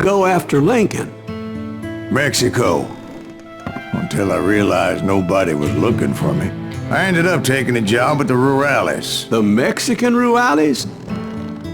go after Lincoln? Mexico. Until I realized nobody was looking for me. I ended up taking a job at the Rurales. The Mexican Rurales?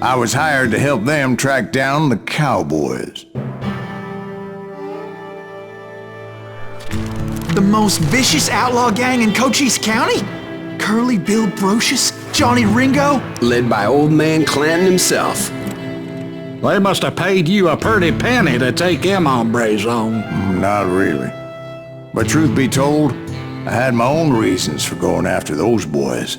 I was hired to help them track down the cowboys. The most vicious outlaw gang in Cochise County? Curly Bill Brocious? Johnny Ringo? Led by old man Clanton himself. They must have paid you a pretty penny to take them hombres on. Not really. But truth be told, I had my own reasons for going after those boys.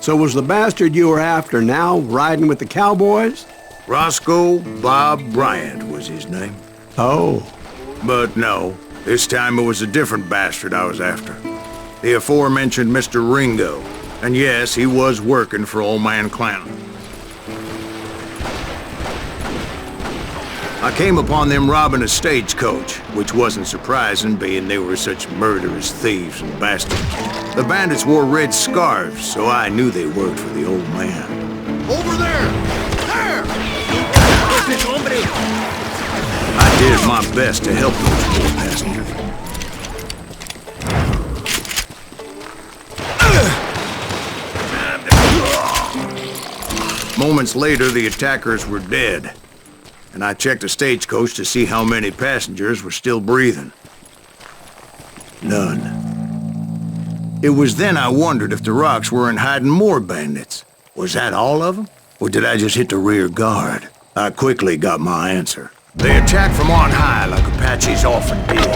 So was the bastard you were after now riding with the cowboys? Roscoe Bob Bryant was his name. Oh. But no, this time it was a different bastard I was after. The aforementioned Mr. Ringo. And yes, he was working for old man Clanton. I came upon them robbing a stagecoach, which wasn't surprising, being they were such murderous thieves and bastards. The bandits wore red scarves, so I knew they worked for the old man. Over there! There! I did my best to help those poor passengers. Moments later, the attackers were dead. And I checked the stagecoach to see how many passengers were still breathing. None. It was then I wondered if the rocks weren't hiding more bandits. Was that all of them? Or did I just hit the rear guard? I quickly got my answer. They attacked from on high like Apaches often did.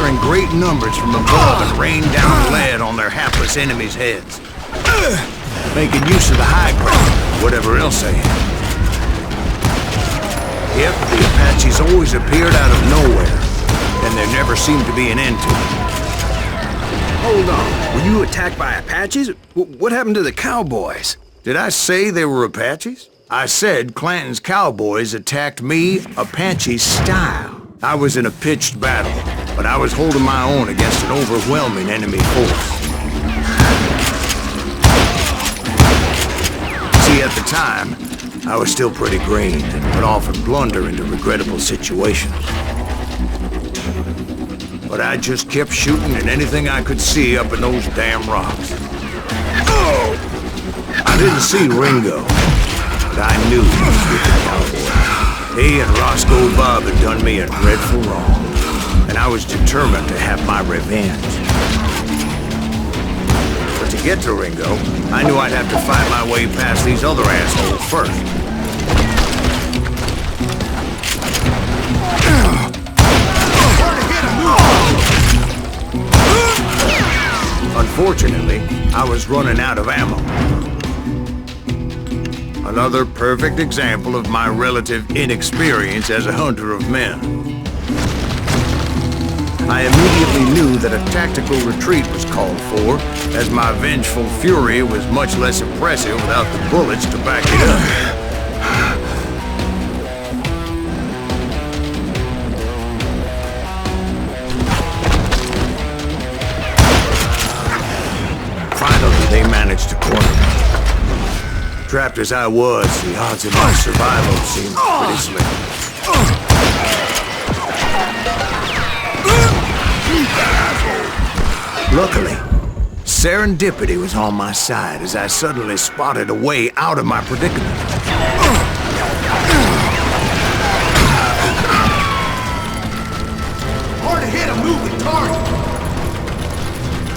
In great numbers from above and rain down lead on their hapless enemies' heads. Making use of the high ground, whatever else they had. Yep, the Apaches always appeared out of nowhere, and there never seemed to be an end to it. Hold on. Were you attacked by Apaches? What happened to the cowboys? Did I say they were Apaches? I said Clanton's cowboys attacked me Apache style. I was in a pitched battle, but I was holding my own against an overwhelming enemy force. See, at the time, I was still pretty green and would often blunder into regrettable situations. But I just kept shooting at anything I could see up in those damn rocks. I didn't see Ringo, but I knew he was with the cowboy. He and Roscoe Bob had done me a dreadful wrong, and I was determined to have my revenge. But to get to Ringo, I knew I'd have to fight my way past these other assholes first. Unfortunately, I was running out of ammo. Another perfect example of my relative inexperience as a hunter of men. I immediately knew that a tactical retreat was called for, as my vengeful fury was much less impressive without the bullets to back it up. Finally, they managed to corner me. Trapped as I was, the odds of my survival seemed pretty slim. Luckily, serendipity was on my side as I suddenly spotted a way out of my predicament. Hard to hit a moving target.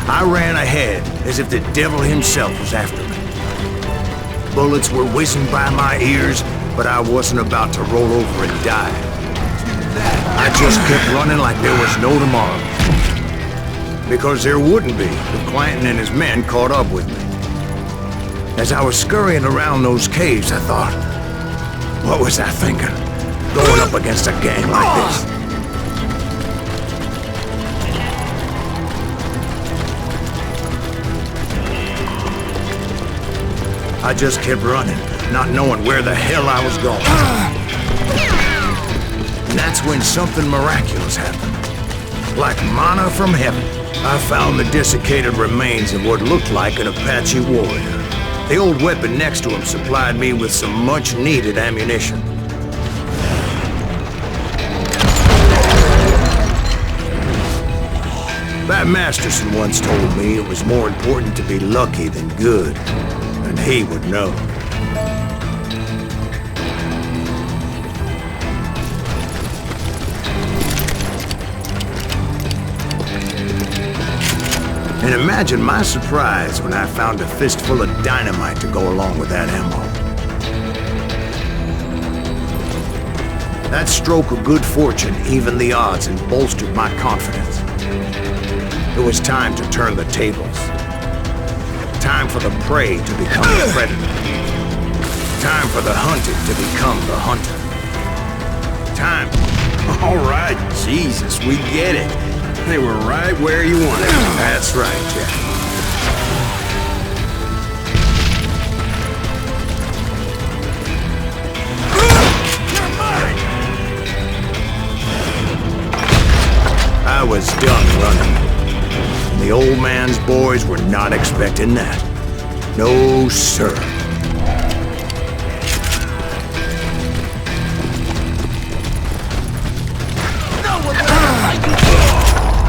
I ran ahead as if the devil himself was after me. Bullets were whizzing by my ears, but I wasn't about to roll over and die. I just kept running like there was no tomorrow. Because there wouldn't be if Clanton and his men caught up with me. As I was scurrying around those caves, I thought, what was I thinking? Going up against a gang like this? I just kept running, not knowing where the hell I was going. And that's when something miraculous happened. Like manna from heaven, I found the desiccated remains of what looked like an Apache warrior. The old weapon next to him supplied me with some much-needed ammunition. Bat Masterson once told me it was more important to be lucky than good, and he would know. And imagine my surprise when I found a fistful of dynamite to go along with that ammo. That stroke of good fortune evened the odds and bolstered my confidence. It was time to turn the tables. Time for the prey to become the predator. Time for the hunted to become the hunter. Time. All right, Jesus, we get it. They were right where you wanted them. That's right, Jack. I was done running. And the old man's boys were not expecting that. No, sir.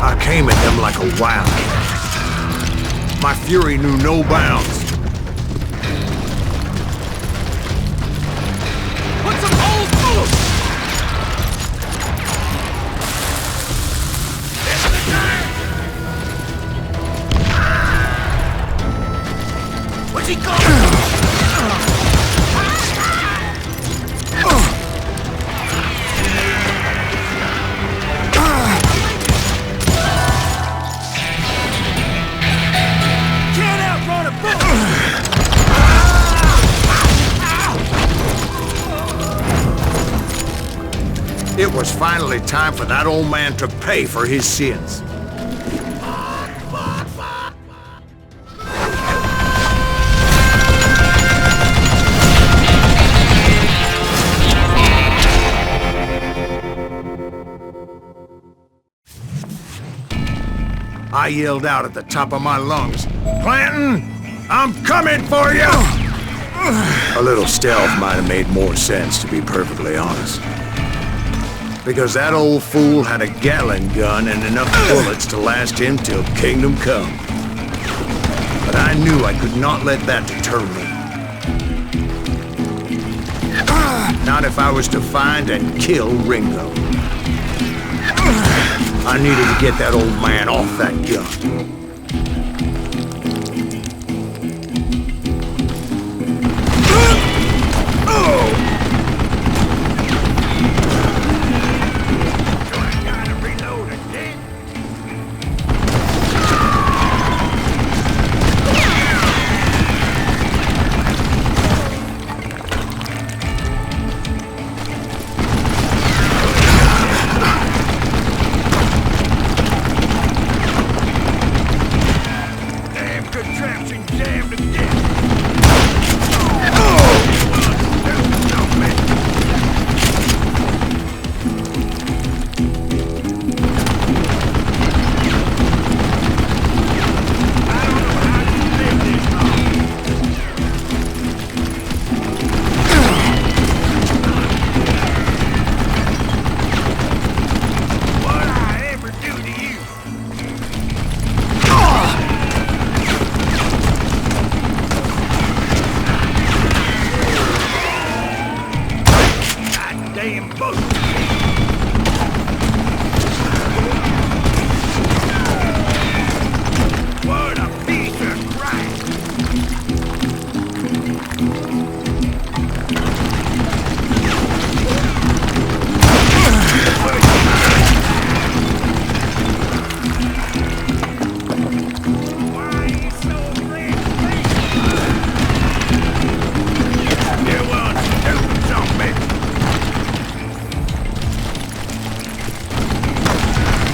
I came at them like a wildcat. My fury knew no bounds. Put some old food! What's he going? It was finally time for that old man to pay for his sins. I yelled out at the top of my lungs, "Clanton, I'm coming for you!" A little stealth might have made more sense, to be perfectly honest. Because that old fool had a Gatling gun and enough bullets to last him till kingdom come. But I knew I could not let that deter me. Not if I was to find and kill Ringo. I needed to get that old man off that gun.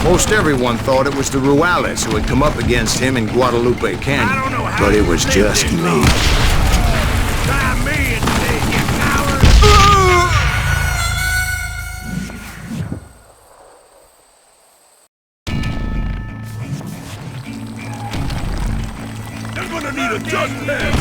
Most everyone thought it was the Ruales who had come up against him in Guadalupe Canyon, but it was just me. Try me instead, you coward! They're gonna need a judge there!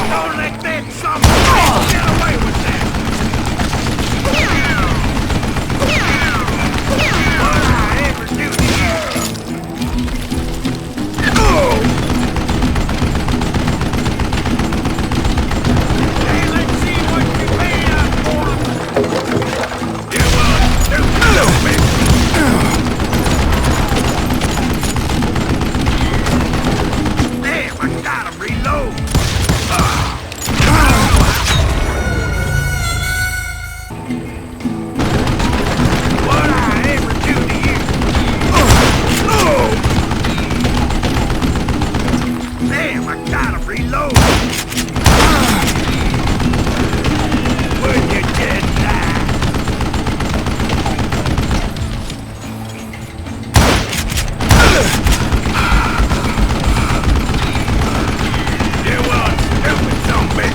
Don't let that son of a bitch get away with that! What I ever do to you? Hey, let's see what you made up for! You stupid bitch! Damn, I gotta reload! What I ever do to you? Damn, I gotta reload! Would you just die? You want stupid zombie!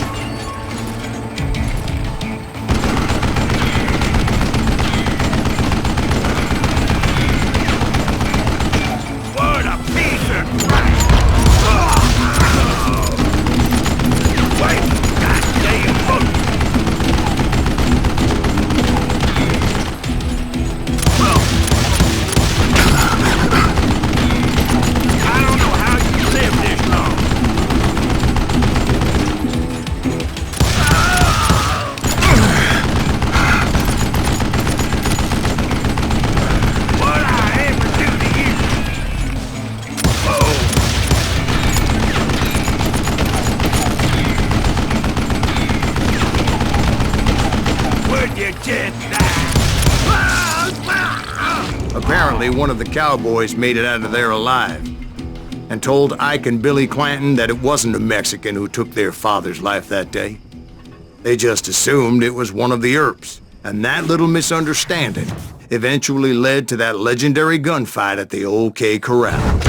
What a piece of crap! Wait, goddamn book! I don't know how you live this long. What I ever do to you? Would you just die? Apparently, one of the cowboys made it out of there alive and told Ike and Billy Clanton that it wasn't a Mexican who took their father's life that day. They just assumed it was one of the Earps, and that little misunderstanding eventually led to that legendary gunfight at the OK Corral.